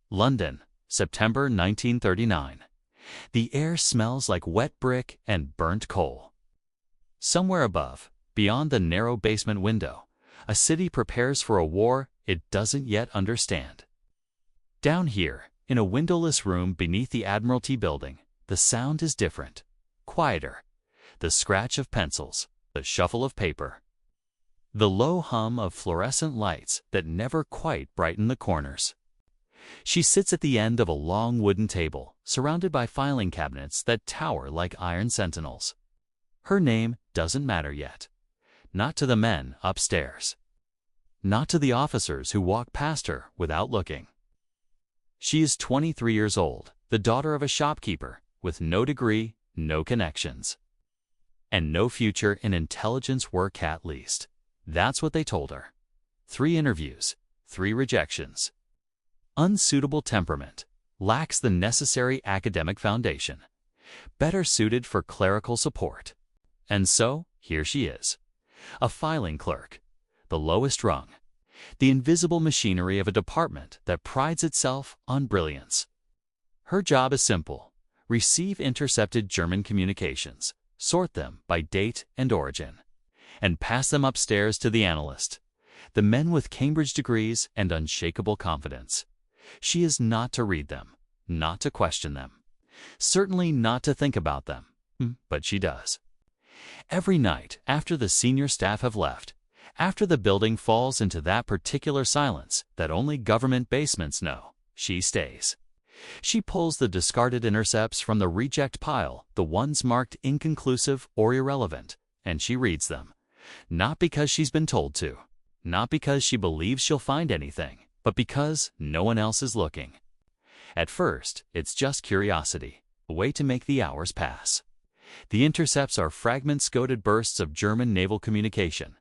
London, September 1939. The air smells like wet brick and burnt coal. Somewhere above, beyond the narrow basement window, a city prepares for a war it doesn't yet understand. Down here, in a windowless room beneath the Admiralty building, the sound is different, quieter. The scratch of pencils, the shuffle of paper, the low hum of fluorescent lights that never quite brighten the corners. She sits at the end of a long wooden table, surrounded by filing cabinets that tower like iron sentinels. Her name doesn't matter yet. Not to the men upstairs. Not to the officers who walk past her without looking. She is 23 years old, the daughter of a shopkeeper, with no degree, no connections, and no future in intelligence work at least. That's what they told her. 3 interviews, 3 rejections. Unsuitable temperament, lacks the necessary academic foundation, better suited for clerical support. And so, here she is. A filing clerk, the lowest rung, the invisible machinery of a department that prides itself on brilliance. Her job is simple: receive intercepted German communications, sort them by date and origin, and pass them upstairs to the analyst, the men with Cambridge degrees and unshakable confidence. She is not to read them, not to question them, certainly not to think about them, but she does. Every night after the senior staff have left, after the building falls into that particular silence that only government basements know, she stays. She pulls the discarded intercepts from the reject pile, the ones marked inconclusive or irrelevant, and she reads them. Not because she's been told to, not because she believes she'll find anything, but because no one else is looking. At first, it's just curiosity, a way to make the hours pass. The intercepts are fragment-scoded bursts of German naval communication,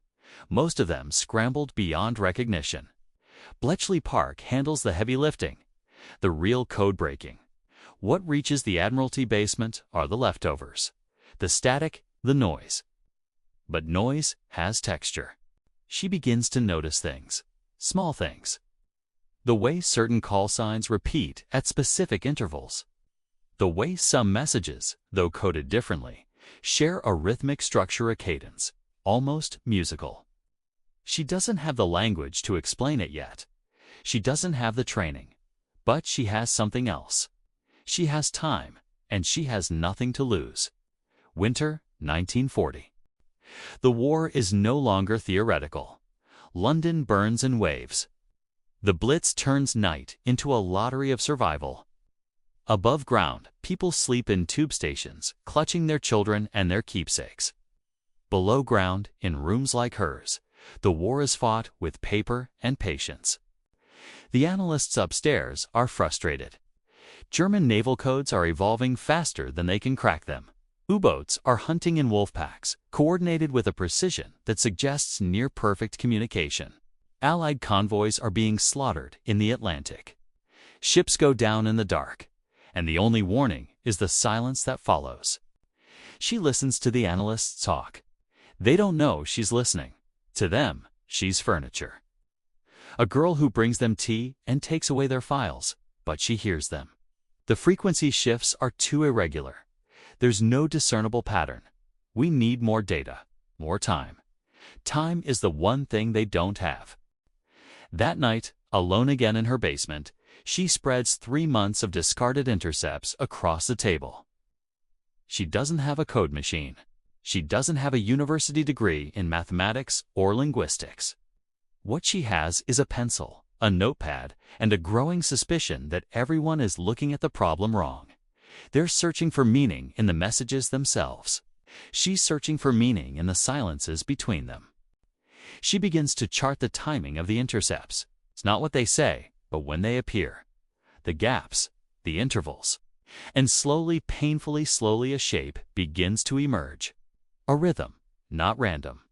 most of them scrambled beyond recognition. Bletchley Park handles the heavy lifting, the real code-breaking. What reaches the Admiralty basement are the leftovers, the static, the noise. But noise has texture. She begins to notice things, small things. The way certain call signs repeat at specific intervals. The way some messages, though coded differently, share a rhythmic structure, a cadence, almost musical. She doesn't have the language to explain it yet. She doesn't have the training. But she has something else. She has time, and she has nothing to lose. Winter, 1940. The war is no longer theoretical. London burns in waves. The Blitz turns night into a lottery of survival. Above ground, people sleep in tube stations, clutching their children and their keepsakes. Below ground, in rooms like hers, the war is fought with paper and patience. The analysts upstairs are frustrated. German naval codes are evolving faster than they can crack them. U-boats are hunting in wolf packs, coordinated with a precision that suggests near-perfect communication. Allied convoys are being slaughtered in the Atlantic. Ships go down in the dark, and the only warning is the silence that follows. She listens to the analysts talk. They don't know she's listening. To them, she's furniture. A girl who brings them tea and takes away their files, but she hears them. The frequency shifts are too irregular. There's no discernible pattern. We need more data, more time. Time is the one thing they don't have. That night, alone again in her basement, she spreads 3 months of discarded intercepts across the table. She doesn't have a code machine. She doesn't have a university degree in mathematics or linguistics. What she has is a pencil, a notepad, and a growing suspicion that everyone is looking at the problem wrong. They're searching for meaning in the messages themselves. She's searching for meaning in the silences between them. She begins to chart the timing of the intercepts. It's not what they say, but when they appear. The gaps, the intervals. And slowly, painfully slowly, a shape begins to emerge. A rhythm, not random,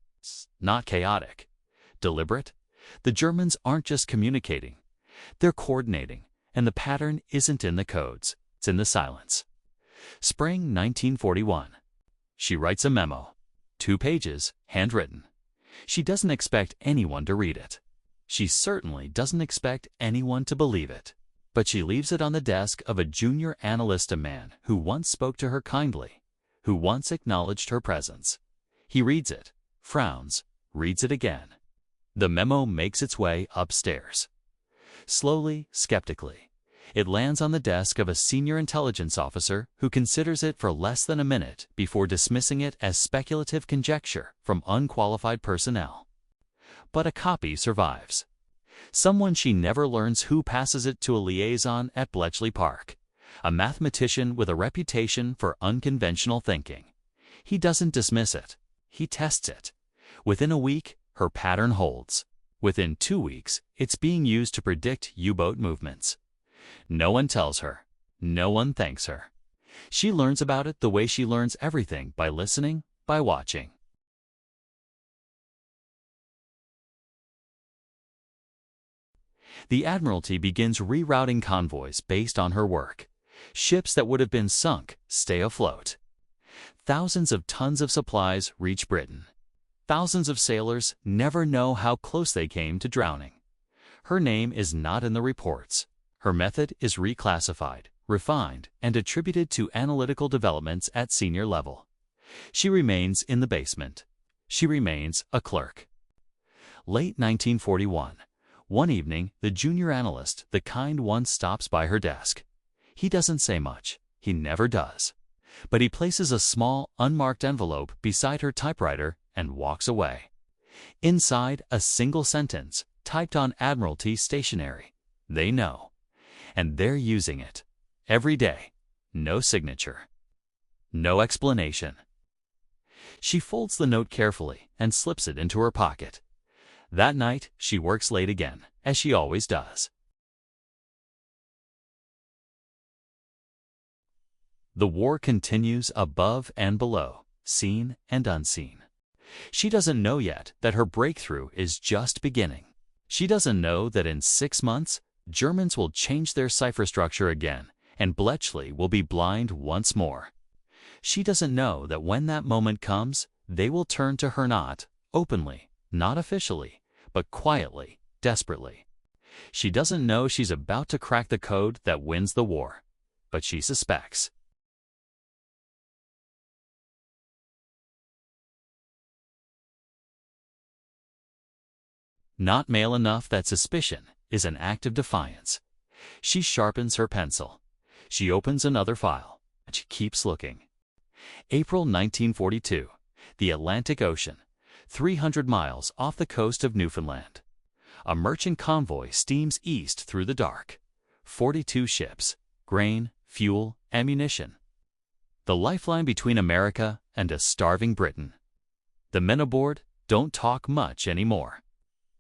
not chaotic, deliberate. The Germans aren't just communicating. They're coordinating, and the pattern isn't in the codes. It's in the silence. Spring 1941. She writes a memo. 2 pages, handwritten. She doesn't expect anyone to read it. She certainly doesn't expect anyone to believe it. but she leaves it on the desk of a junior analyst, a man who once spoke to her kindly, who once acknowledged her presence. He reads it, frowns, reads it again. The memo makes its way upstairs. Slowly, skeptically, it lands on the desk of a senior intelligence officer who considers it for less than a minute before dismissing it as speculative conjecture from unqualified personnel. But a copy survives. Someone she never learns who passes it to a liaison at Bletchley Park, a mathematician with a reputation for unconventional thinking. He doesn't dismiss it. He tests it. Within a week, her pattern holds. Within 2 weeks, it's being used to predict U-boat movements. No one tells her. No one thanks her. She learns about it the way she learns everything, by listening, by watching. The Admiralty begins rerouting convoys based on her work. Ships that would have been sunk stay afloat. Thousands of tons of supplies reach Britain. Thousands of sailors never know how close they came to drowning. Her name is not in the reports. Her method is reclassified, refined, and attributed to analytical developments at senior level. She remains in the basement. She remains a clerk. Late 1941. One evening, the junior analyst, the kind one, stops by her desk. He doesn't say much. He never does. But he places a small, unmarked envelope beside her typewriter and walks away. Inside, a single sentence, typed on Admiralty stationery. They know. And they're using it. Every day. No signature. No explanation. She folds the note carefully and slips it into her pocket. That night, she works late again, as she always does. The war continues above and below, seen and unseen. She doesn't know yet that her breakthrough is just beginning. She doesn't know that in 6 months, Germans will change their cipher structure again, and Bletchley will be blind once more. She doesn't know that when that moment comes, they will turn to her, not openly, not officially, but quietly, desperately. She doesn't know she's about to crack the code that wins the war, but she suspects. Not male enough that suspicion is an act of defiance. She sharpens her pencil. She opens another file, and she keeps looking. April 1942, the Atlantic Ocean, 300 miles off the coast of Newfoundland. A merchant convoy steams east through the dark. 42 ships, grain, fuel, ammunition. The lifeline between America and a starving Britain. The men aboard don't talk much anymore.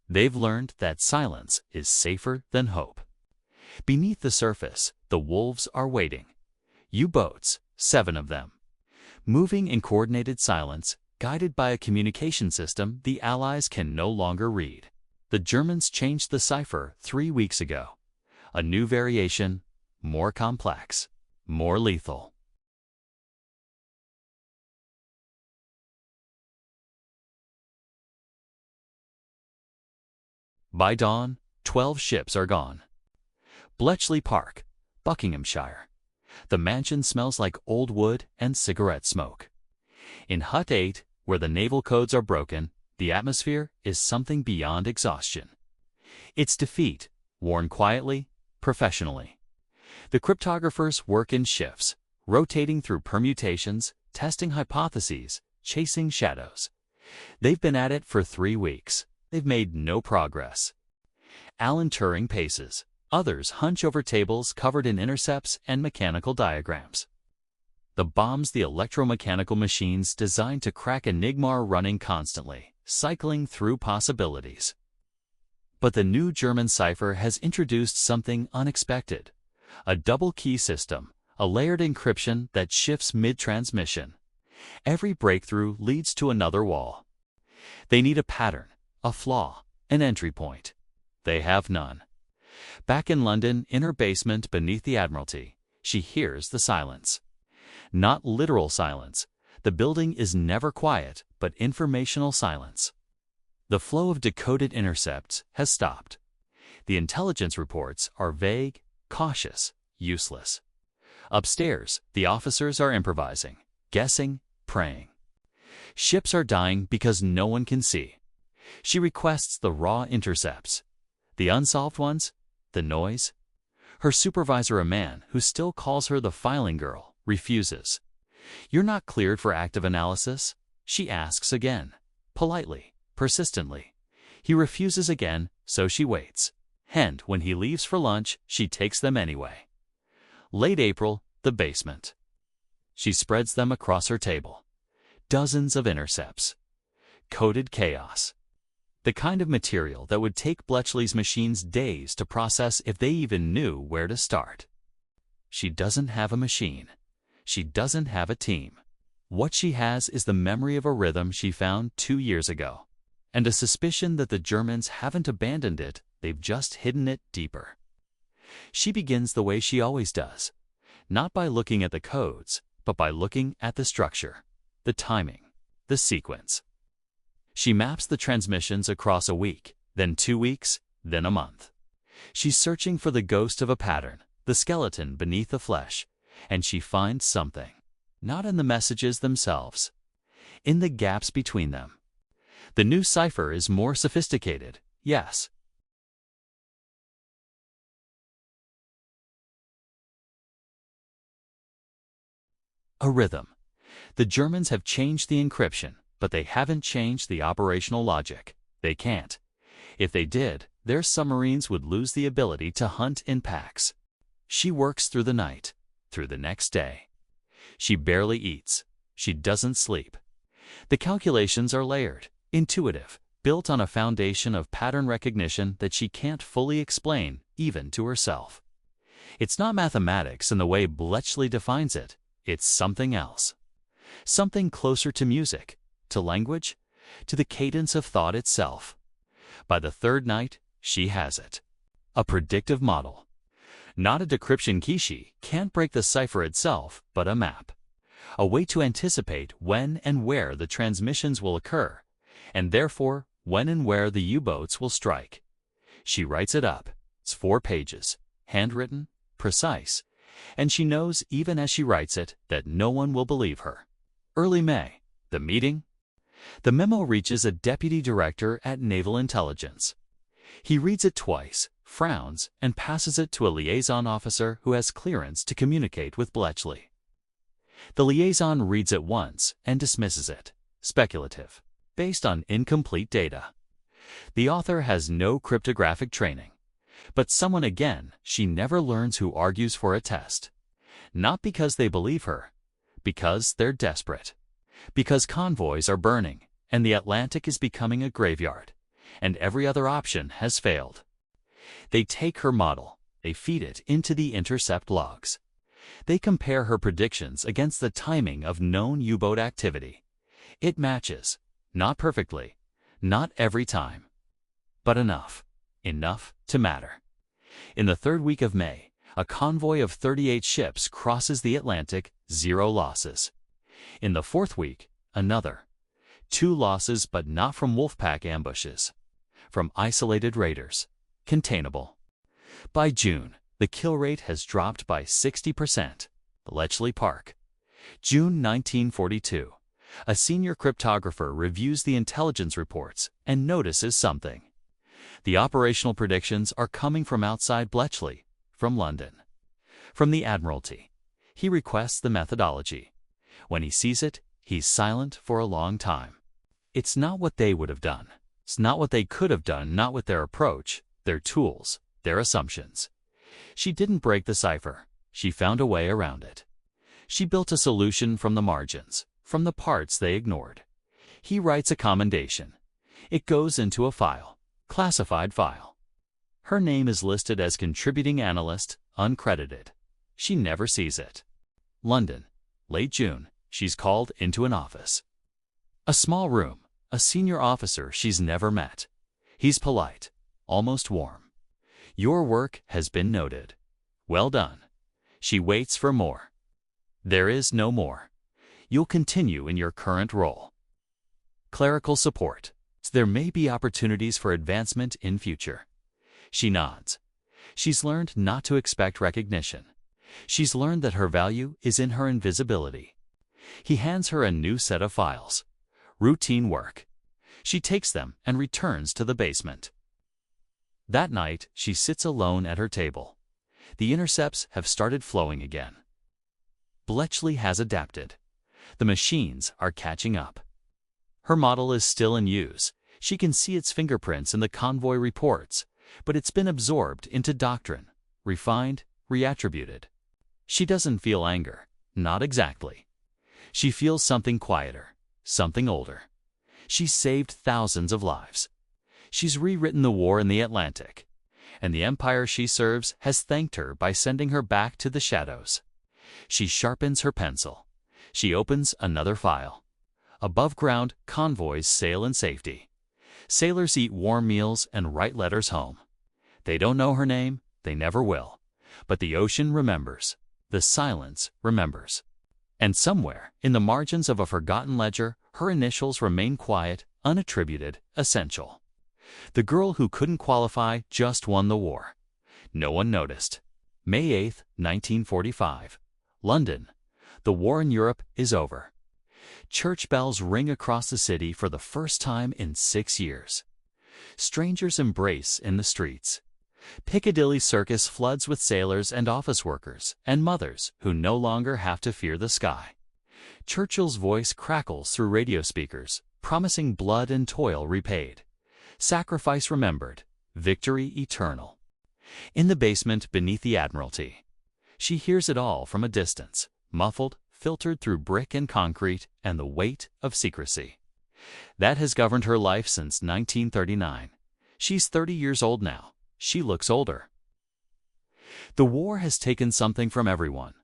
They've learned that silence is safer than hope. Beneath the surface, the wolves are waiting. U-boats, 7 of them. Moving in coordinated silence, guided by a communication system the Allies can no longer read. The Germans changed the cipher 3 weeks ago. A new variation, more complex, more lethal. By dawn, 12 ships are gone. Bletchley Park, Buckinghamshire. The mansion smells like old wood and cigarette smoke. In Hut 8, where the naval codes are broken, the atmosphere is something beyond exhaustion. It's defeat, worn quietly, professionally. The cryptographers work in shifts, rotating through permutations, testing hypotheses, chasing shadows. They've been at it for 3 weeks. They've made no progress. Alan Turing paces. Others hunch over tables covered in intercepts and mechanical diagrams. The bombs, the electromechanical machines designed to crack Enigma, are running constantly, cycling through possibilities. But the new German cipher has introduced something unexpected. A double-key system, a layered encryption that shifts mid-transmission. Every breakthrough leads to another wall. They need a pattern, a flaw, an entry point. They have none. Back in London, in her basement beneath the Admiralty, she hears the silence. Not literal silence. The building is never quiet, but informational silence. The flow of decoded intercepts has stopped. The intelligence reports are vague, Cautious, useless. Upstairs, the officers are improvising, guessing, praying. Ships are dying because no one can see. She requests the raw intercepts. The unsolved ones? The noise? Her supervisor, a man who still calls her the filing girl, refuses. "You're not cleared for active analysis?" She asks again, politely, persistently. He refuses again, so she waits. And when he leaves for lunch, she takes them anyway. Late April, the basement. She spreads them across her table. Dozens of intercepts. Coded chaos. The kind of material that would take Bletchley's machines days to process if they even knew where to start. She doesn't have a machine. She doesn't have a team. What she has is the memory of a rhythm she found 2 years ago, and a suspicion that the Germans haven't abandoned it, they've just hidden it deeper. She begins the way she always does, not by looking at the codes, but by looking at the structure, the timing, the sequence. She maps the transmissions across a week, then 2 weeks, then a month. She's searching for the ghost of a pattern, the skeleton beneath the flesh, and she finds something. Not in the messages themselves, in the gaps between them. The new cipher is more sophisticated, yes. A rhythm. The Germans have changed the encryption, but they haven't changed the operational logic. They can't. If they did, their submarines would lose the ability to hunt in packs. She works through the night, through the next day. She barely eats. She doesn't sleep. The calculations are layered, intuitive, built on a foundation of pattern recognition that she can't fully explain, even to herself. It's not mathematics in the way Bletchley defines it. It's something else. Something closer to music, to language, to the cadence of thought itself. By the third night, she has it. A predictive model. Not a decryption key. She can't break the cipher itself, but a map. A way to anticipate when and where the transmissions will occur, and therefore when and where the U-boats will strike. She writes it up. It's 4 pages, handwritten, precise, and she knows even as she writes it that no one will believe her. Early May. The meeting? The memo reaches a deputy director at Naval Intelligence. He reads it twice, frowns, and passes it to a liaison officer who has clearance to communicate with Bletchley. The liaison reads it once and dismisses it. Speculative. Based on incomplete data. The author has no cryptographic training. But someone again, she never learns who argues for a test. Not because they believe her. Because they're desperate. Because convoys are burning, and the Atlantic is becoming a graveyard, and every other option has failed. They take her model, they feed it into the intercept logs. They compare her predictions against the timing of known U-boat activity. It matches, not perfectly, not every time, but enough to matter. In the 3rd week of May, a convoy of 38 ships crosses the Atlantic, 0 losses. In the 4th week, another. 2 losses, but not from Wolfpack ambushes. From isolated raiders. Containable. By June, the kill rate has dropped by 60%. Bletchley Park. June 1942. A senior cryptographer reviews the intelligence reports and notices something. The operational predictions are coming from outside Bletchley, from London. From the Admiralty. He requests the methodology. When he sees it, he's silent for a long time. It's not what they would have done. It's not what they could have done, not with their approach, their tools, their assumptions. She didn't break the cipher. She found a way around it. She built a solution from the margins, from the parts they ignored. He writes a commendation. It goes into a file, classified file. Her name is listed as contributing analyst, uncredited. She never sees it. London, late June. She's called into an office. A small room, a senior officer she's never met. He's polite, almost warm. Your work has been noted. Well done. She waits for more. There is no more. You'll continue in your current role. Clerical support. There may be opportunities for advancement in future. She nods. She's learned not to expect recognition. She's learned that her value is in her invisibility. He hands her a new set of files. Routine work. She takes them and returns to the basement. That night, she sits alone at her table. The intercepts have started flowing again. Bletchley has adapted. The machines are catching up. Her model is still in use. She can see its fingerprints in the convoy reports, but it's been absorbed into doctrine, refined, reattributed. She doesn't feel anger, not exactly. She feels something quieter, something older. She's saved thousands of lives. She's rewritten the war in the Atlantic, and the empire she serves has thanked her by sending her back to the shadows. She sharpens her pencil. She opens another file. Above ground, convoys sail in safety. Sailors eat warm meals and write letters home. They don't know her name, they never will. But the ocean remembers. The silence remembers. And somewhere, in the margins of a forgotten ledger, her initials remain quiet, unattributed, essential. The girl who couldn't qualify just won the war. No one noticed. May 8, 1945. London. The war in Europe is over. Church bells ring across the city for the first time in 6 years. Strangers embrace in the streets. Piccadilly Circus floods with sailors and office workers and mothers who no longer have to fear the sky. Churchill's voice crackles through radio speakers, promising blood and toil repaid. Sacrifice remembered, victory eternal. In the basement beneath the Admiralty, she hears it all from a distance, muffled, filtered through brick and concrete and the weight of secrecy. That has governed her life since 1939. She's 30 years old now. She looks older. The war has taken something from everyone,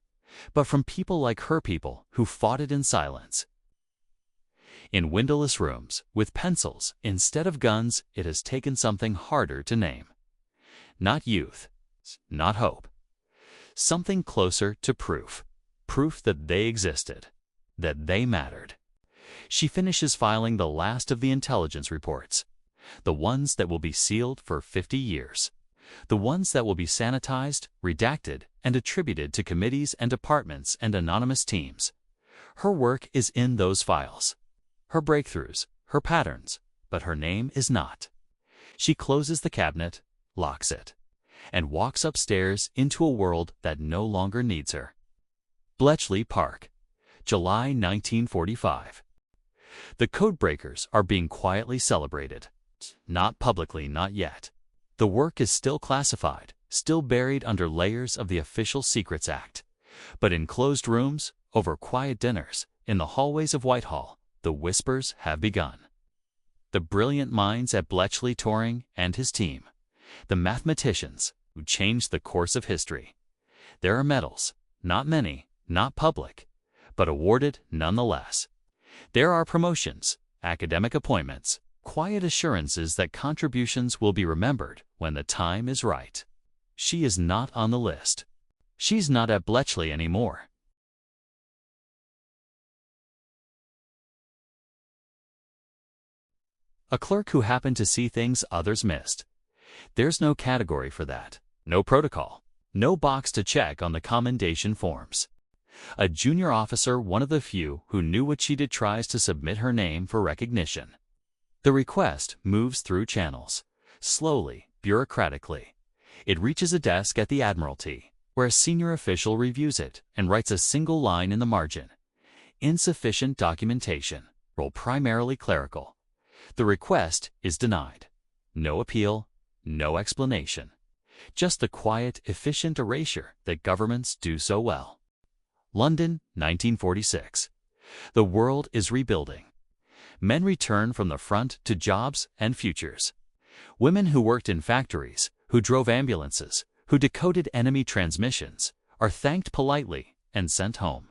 but from people like her people who fought it in silence. In windowless rooms, with pencils instead of guns, it has taken something harder to name. Not youth, not hope. Something closer to proof. Proof that they existed, that they mattered. She finishes filing the last of the intelligence reports, the ones that will be sealed for 50 years, the ones that will be sanitized, redacted, and attributed to committees and departments and anonymous teams. Her work is in those files. Her breakthroughs, her patterns, but her name is not. She closes the cabinet, locks it, and walks upstairs into a world that no longer needs her. Bletchley Park, July 1945. The codebreakers are being quietly celebrated. Not publicly, not yet. The work is still classified, still buried under layers of the Official Secrets Act. But in closed rooms, over quiet dinners, in the hallways of Whitehall, the whispers have begun. The brilliant minds at Bletchley Turing and his team. The mathematicians who changed the course of history. There are medals, not many, not public, but awarded nonetheless. There are promotions, academic appointments, quiet assurances that contributions will be remembered when the time is right. She is not on the list. She's not at Bletchley anymore. A clerk who happened to see things others missed. There's no category for that, no protocol, no box to check on the commendation forms. A junior officer, one of the few who knew what she did, tries to submit her name for recognition. The request moves through channels, slowly, bureaucratically. It reaches a desk at the Admiralty, where a senior official reviews it and writes a single line in the margin. Insufficient documentation, role primarily clerical. The request is denied. No appeal, no explanation. Just the quiet, efficient erasure that governments do so well. London, 1946. The world is rebuilding. Men return from the front to jobs and futures. Women who worked in factories, who drove ambulances, who decoded enemy transmissions, are thanked politely and sent home.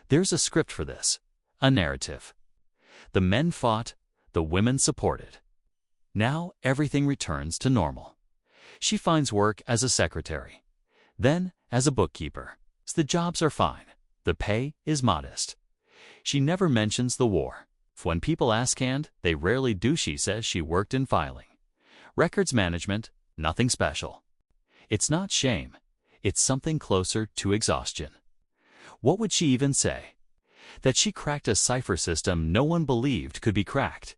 There's a script for this, a narrative. The men fought, the women supported. Now everything returns to normal. She finds work as a secretary, then as a bookkeeper. The jobs are fine. The pay is modest. She never mentions the war. When people ask, and they rarely do, she says she worked in filing. Records management, nothing special. It's not shame. It's something closer to exhaustion. What would she even say? That she cracked a cipher system no one believed could be cracked.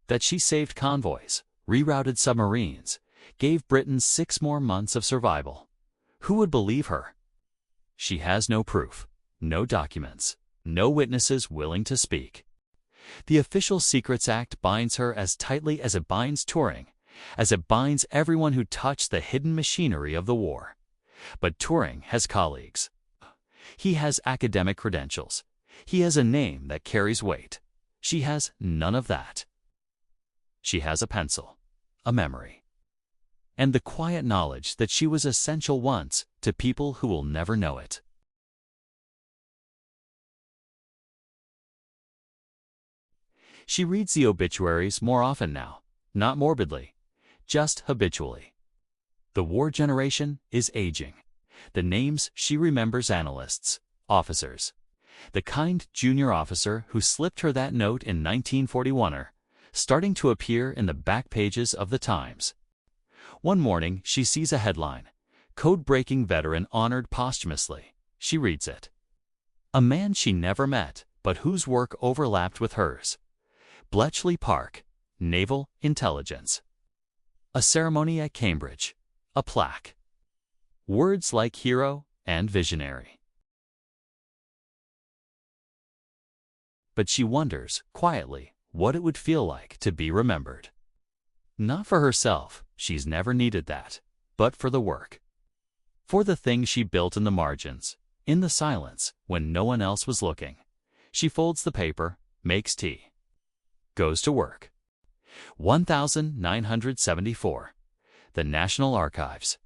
That she saved convoys, rerouted submarines, gave Britain 6 more months of survival. Who would believe her? She has no proof, no documents, no witnesses willing to speak. The Official Secrets Act binds her as tightly as it binds Turing, as it binds everyone who touched the hidden machinery of the war. But Turing has colleagues. He has academic credentials. He has a name that carries weight. She has none of that. She has a pencil, a memory, and the quiet knowledge that she was essential once to people who will never know it. She reads the obituaries more often now, not morbidly, just habitually. The war generation is aging. The names she remembers: analysts, officers. The kind junior officer who slipped her that note in 1941 are starting to appear in the back pages of the Times. One morning she sees a headline, "Code-breaking veteran honored posthumously." She reads it. A man she never met, but whose work overlapped with hers. Bletchley Park, Naval Intelligence. A ceremony at Cambridge. A plaque. Words like hero and visionary. But she wonders, quietly, what it would feel like to be remembered. Not for herself, she's never needed that, but for the work. For the things she built in the margins, in the silence, when no one else was looking. She folds the paper, makes tea, goes to work. 1974. The National Archives.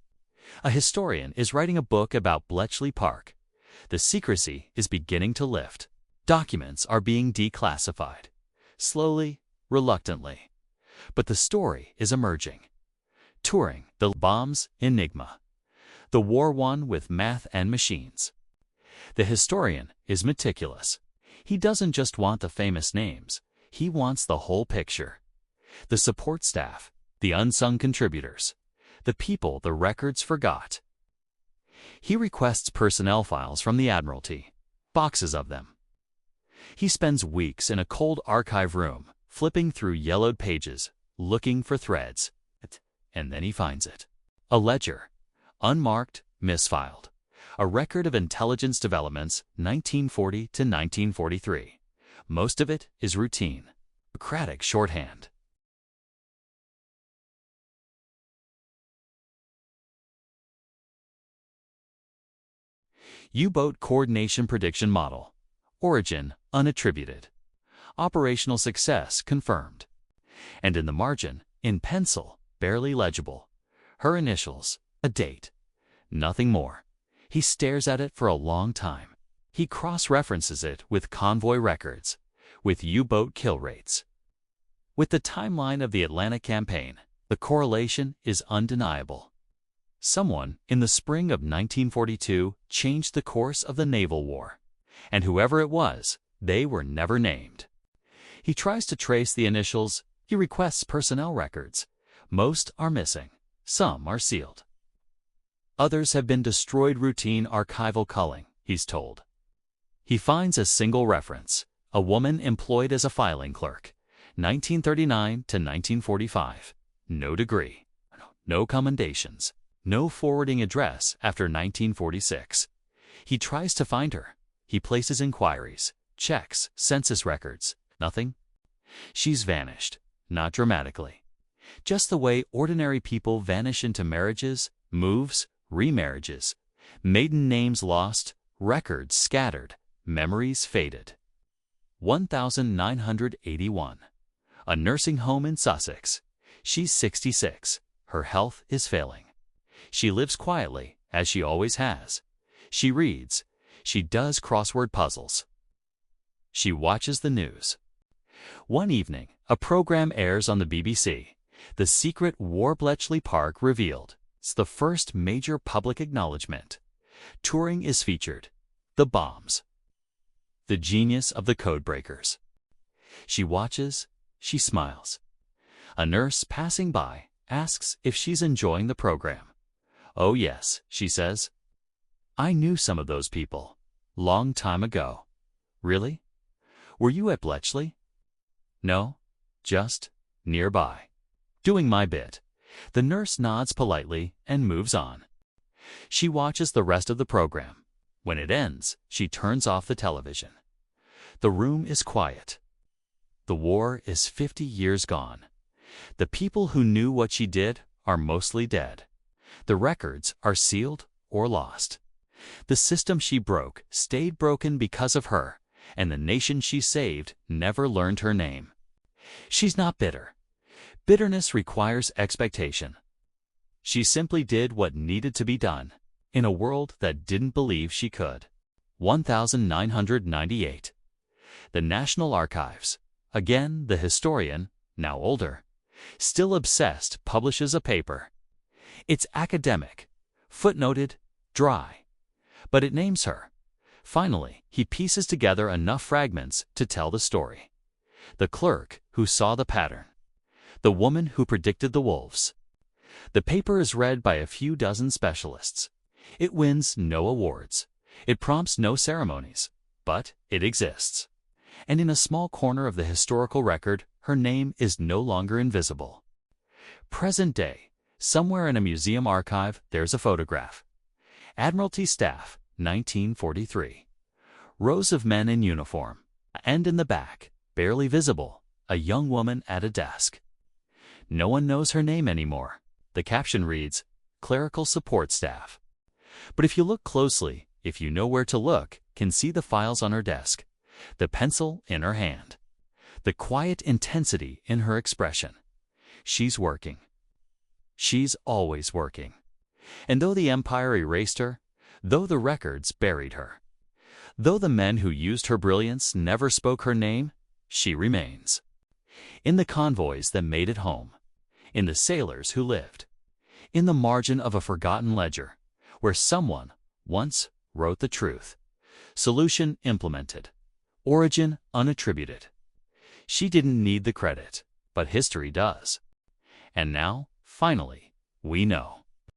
A historian is writing a book about Bletchley Park. The secrecy is beginning to lift. Documents are being declassified. Slowly, reluctantly. But the story is emerging. Turing, the bomb's enigma. The war won with math and machines. The historian is meticulous. He doesn't just want the famous names. He wants the whole picture. The support staff, the unsung contributors, the people the records forgot. He requests personnel files from the Admiralty, boxes of them. He spends weeks in a cold archive room, flipping through yellowed pages, looking for threads. And then he finds it. A ledger, unmarked, misfiled. A record of intelligence developments 1940 to 1943. Most of it is routine, bureaucratic shorthand. U-boat coordination prediction model. Origin unattributed. Operational success confirmed. And in the margin, in pencil, barely legible, her initials, a date. Nothing more. He stares at it for a long time. He cross-references it with convoy records, with U-boat kill rates. With the timeline of the Atlantic campaign, the correlation is undeniable. Someone, in the spring of 1942, changed the course of the naval war. And whoever it was, they were never named. He tries to trace the initials. He requests personnel records. Most are missing. Some are sealed. Others have been destroyed. Routine archival culling, he's told. He finds a single reference. A woman employed as a filing clerk. 1939 to 1945. No degree. No commendations. No forwarding address after 1946. He tries to find her. He places inquiries, checks, census records. Nothing. She's vanished. Not dramatically. Just the way ordinary people vanish into marriages, moves, remarriages. Maiden names lost, records scattered, memories faded. 1981. A nursing home in Sussex. She's 66. Her health is failing. She lives quietly, as she always has. She reads. She does crossword puzzles. She watches the news. One evening, a program airs on the BBC. The secret war Bletchley Park revealed. It's the first major public acknowledgement. Turing is featured. The bombs. The genius of the codebreakers. She watches. She smiles. A nurse passing by asks if she's enjoying the program. Oh yes, she says. I knew some of those people. Long time ago. Really? Were you at Bletchley? No, just nearby. Doing my bit. The nurse nods politely and moves on. She watches the rest of the program. When it ends, she turns off the television. The room is quiet. The war is 50 years gone. The people who knew what she did are mostly dead. The records are sealed or lost. The system she broke stayed broken because of her, and the nation she saved never learned her name. She's not bitter. Bitterness requires expectation. She simply did what needed to be done, in a world that didn't believe she could. 1998. The National Archives. Again, the historian, now older, still obsessed, publishes a paper. It's academic, footnoted, dry, but it names her. Finally, he pieces together enough fragments to tell the story. The clerk who saw the pattern. The woman who predicted the wolves. The paper is read by a few dozen specialists. It wins no awards. It prompts no ceremonies, but it exists. And in a small corner of the historical record, her name is no longer invisible. Present day, somewhere in a museum archive, there's a photograph. Admiralty staff, 1943. Rows of men in uniform, and in the back, barely visible, a young woman at a desk. No one knows her name anymore. The caption reads, Clerical Support Staff. But if you look closely, if you know where to look, can see the files on her desk, the pencil in her hand, the quiet intensity in her expression. She's working. She's always working. And though the empire erased her, though the records buried her, though the men who used her brilliance never spoke her name, she remains. In the convoys that made it home, in the sailors who lived, in the margin of a forgotten ledger, where someone once wrote the truth. Solution implemented. Origin unattributed. She didn't need the credit, but history does. And now, finally, we know.